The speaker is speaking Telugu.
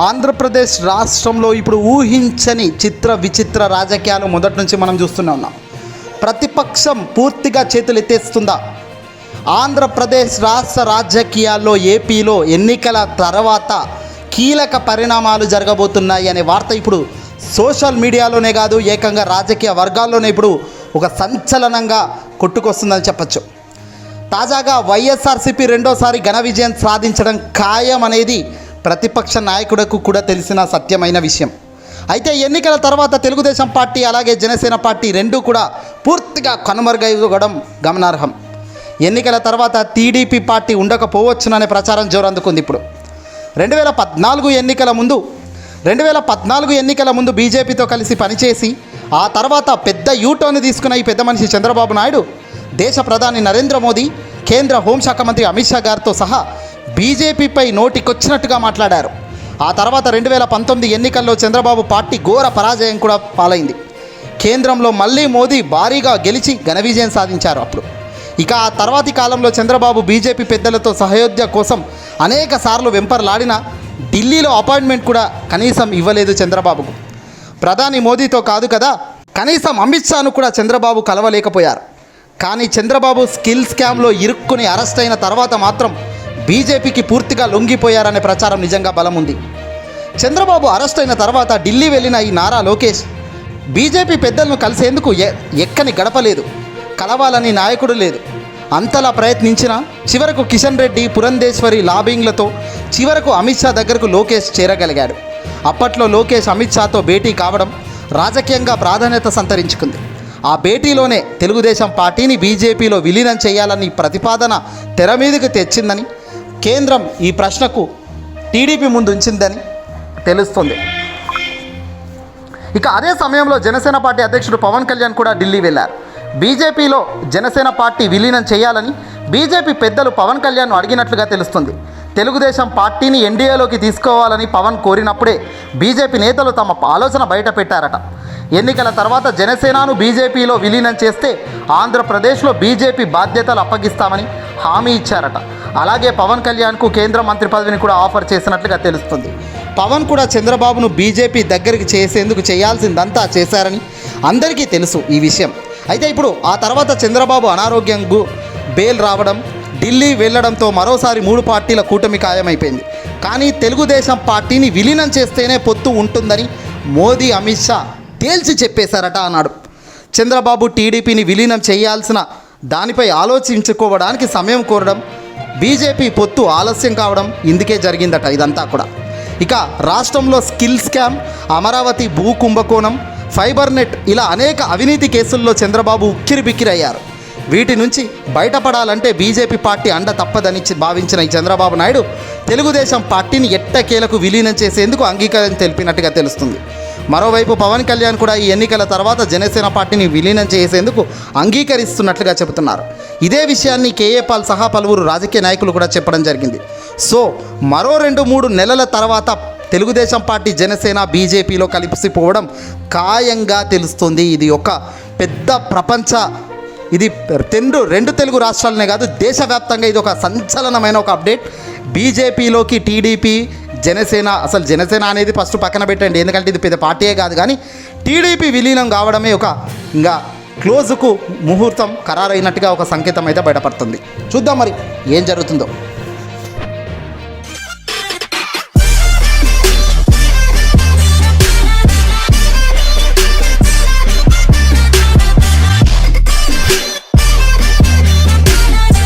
ఆంధ్రప్రదేశ్ రాష్ట్రంలో ఇప్పుడు ఊహించని చిత్ర విచిత్ర రాజకీయాలు మొదటి నుంచి మనం చూస్తూనే ఉన్నాం. ప్రతిపక్షం పూర్తిగా చేతులు ఎత్తేస్తుందా? ఆంధ్రప్రదేశ్ రాష్ట్ర రాజకీయాల్లో ఏపీలో ఎన్నికల తర్వాత కీలక పరిణామాలు జరగబోతున్నాయి అనే వార్త ఇప్పుడు సోషల్ మీడియాలోనే కాదు, ఏకంగా రాజకీయ వర్గాల్లోనే ఇప్పుడు ఒక సంచలనంగా కొట్టుకొస్తుందని చెప్పచ్చు. తాజాగా వైఎస్ఆర్సీపీ రెండోసారి ఘన విజయం సాధించడం ఖాయం అనేది ప్రతిపక్ష నాయకులకు కూడా తెలిసిన సత్యమైన విషయం. అయితే ఎన్నికల తర్వాత తెలుగుదేశం పార్టీ అలాగే జనసేన పార్టీ రెండూ కూడా పూర్తిగా కనుమరుగైపోవడం గమనార్హం. ఎన్నికల తర్వాత టీడీపీ పార్టీ ఉండకపోవచ్చుననే ప్రచారం జోరందుకుంది. ఇప్పుడు 2014 ఎన్నికల ముందు బీజేపీతో కలిసి పనిచేసి ఆ తర్వాత పెద్ద యూటర్న్ తీసుకున్న ఈ పెద్ద మనిషి చంద్రబాబు నాయుడు దేశ ప్రధాని నరేంద్ర మోదీ, కేంద్ర హోంశాఖ మంత్రి అమిత్ షా గారితో సహా బీజేపీపై నోటికొచ్చినట్టుగా మాట్లాడారు. ఆ తర్వాత 2019 ఎన్నికల్లో చంద్రబాబు పార్టీ ఘోర పరాజయం కూడా పాలైంది. కేంద్రంలో మళ్ళీ మోదీ భారీగా గెలిచి ఘన విజయం సాధించారు. అప్పుడు ఇక ఆ తర్వాతి కాలంలో చంద్రబాబు బీజేపీ పెద్దలతో సహయోధ్య కోసం అనేక సార్లు వెంపర్లాడినా ఢిల్లీలో అపాయింట్మెంట్ కూడా కనీసం ఇవ్వలేదు చంద్రబాబుకు. ప్రధాని మోదీతో కాదు కదా, కనీసం అమిత్ షాను కూడా చంద్రబాబు కలవలేకపోయారు. కానీ చంద్రబాబు స్కిల్ స్కామ్లో ఇరుక్కుని అరెస్ట్ అయిన తర్వాత మాత్రం బీజేపీకి పూర్తిగా లొంగిపోయారనే ప్రచారం నిజంగా బలం ఉంది. చంద్రబాబు అరెస్ట్ అయిన తర్వాత ఢిల్లీ వెళ్ళిన ఈ నారా లోకేష్ బీజేపీ పెద్దలను కలిసేందుకు ఎక్కని గడపలేదు, కలవాలని నాయకుడు లేదు. అంతలా ప్రయత్నించినా చివరకు కిషన్ రెడ్డి, పురంధేశ్వరి లాబింగ్లతో చివరకు అమిత్ షా దగ్గరకు లోకేష్ చేరగలిగాడు. అప్పట్లో లోకేష్ అమిత్ షాతో భేటీ కావడం రాజకీయంగా ప్రాధాన్యత సంతరించుకుంది. ఆ భేటీలోనే తెలుగుదేశం పార్టీని బీజేపీలో విలీనం చేయాలని ప్రతిపాదన తెర మీదకు తెచ్చిందని, కేంద్రం ఈ ప్రశ్నకు టీడీపీ ముందు ఉంచిందని తెలుస్తుంది. ఇక అదే సమయంలో జనసేన పార్టీ అధ్యక్షుడు పవన్ కళ్యాణ్ కూడా ఢిల్లీ వెళ్ళారు. బీజేపీలో జనసేన పార్టీ విలీనం చేయాలని బీజేపీ పెద్దలు పవన్ కళ్యాణ్ను అడిగినట్లుగా తెలుస్తుంది. తెలుగుదేశం పార్టీని ఎన్డీఏలోకి తీసుకోవాలని పవన్ కోరినప్పుడే బీజేపీ నేతలు తమ ఆలోచన బయట పెట్టారట. ఎన్నికల తర్వాత జనసేనను బీజేపీలో విలీనం చేస్తే ఆంధ్రప్రదేశ్లో బీజేపీ బాధ్యతలు అప్పగిస్తామని హామీ ఇచ్చారట. అలాగే పవన్ కళ్యాణ్కు కేంద్ర మంత్రి పదవిని కూడా ఆఫర్ చేసినట్లుగా తెలుస్తుంది. పవన్ కూడా చంద్రబాబును బీజేపీ దగ్గరికి చేసేందుకు చేయాల్సిందంతా చేశారని అందరికీ తెలుసు ఈ విషయం. అయితే ఇప్పుడు ఆ తర్వాత చంద్రబాబు అనారోగ్యంకు బెయిల్ రావడం, ఢిల్లీ వెళ్లడంతో మరోసారి 3 పార్టీల కూటమి ఖాయమైపోయింది. కానీ తెలుగుదేశం పార్టీని విలీనం చేస్తేనే పొత్తు ఉంటుందని మోదీ, అమిత్ షా తేల్చి చెప్పేశారట అన్నాడు. చంద్రబాబు టీడీపీని విలీనం చేయాల్సిన దానిపై ఆలోచించుకోవడానికి సమయం కోరడం, బీజేపీ పొత్తు ఆలస్యం కావడం ఇందుకే జరిగిందట ఇదంతా కూడా. ఇక రాష్ట్రంలో స్కిల్ స్కామ్, అమరావతి భూ కుంభకోణం, ఫైబర్ నెట్ ఇలా అనేక అవినీతి కేసుల్లో చంద్రబాబు ఉక్కిరిబిక్కిరయ్యారు. వీటి నుంచి బయటపడాలంటే బీజేపీ పార్టీ అండ తప్పదని భావించిన ఈ చంద్రబాబు నాయుడు తెలుగుదేశం పార్టీని ఎట్టకేలకు విలీనం చేసేందుకు అంగీకారం తెలిపినట్టుగా తెలుస్తుంది. మరోవైపు పవన్ కళ్యాణ్ కూడా ఈ ఎన్నికల తర్వాత జనసేన పార్టీని విలీనం చేసేందుకు అంగీకరిస్తున్నట్లుగా చెబుతున్నారు. ఇదే విషయాన్ని కేఏ పాల్ సహా పలువురు రాజకీయ నాయకులు కూడా చెప్పడం జరిగింది. సో మరో 2-3 నెలల తర్వాత తెలుగుదేశం పార్టీ జనసేన బీజేపీలో కలిసిపోవడం ఖాయంగా తెలుస్తుంది. ఇది ఒక పెద్ద ఇది రెండు తెలుగు రాష్ట్రాలనే కాదు, దేశవ్యాప్తంగా ఇది ఒక సంచలనమైన ఒక అప్డేట్. బీజేపీలోకి టీడీపీ, అసలు జనసేన అనేది ఫస్ట్ పక్కన పెట్టండి, ఎందుకంటే ఇది పెద్ద పార్టీయే కాదు. కానీ టీడీపీ విలీనం కావడమే ఒక ఇంకా క్లోజుకు ముహూర్తం ఖరారైనట్టుగా ఒక సంకేతం అయితే బయటపడుతుంది. చూద్దాం మరి ఏం జరుగుతుందో.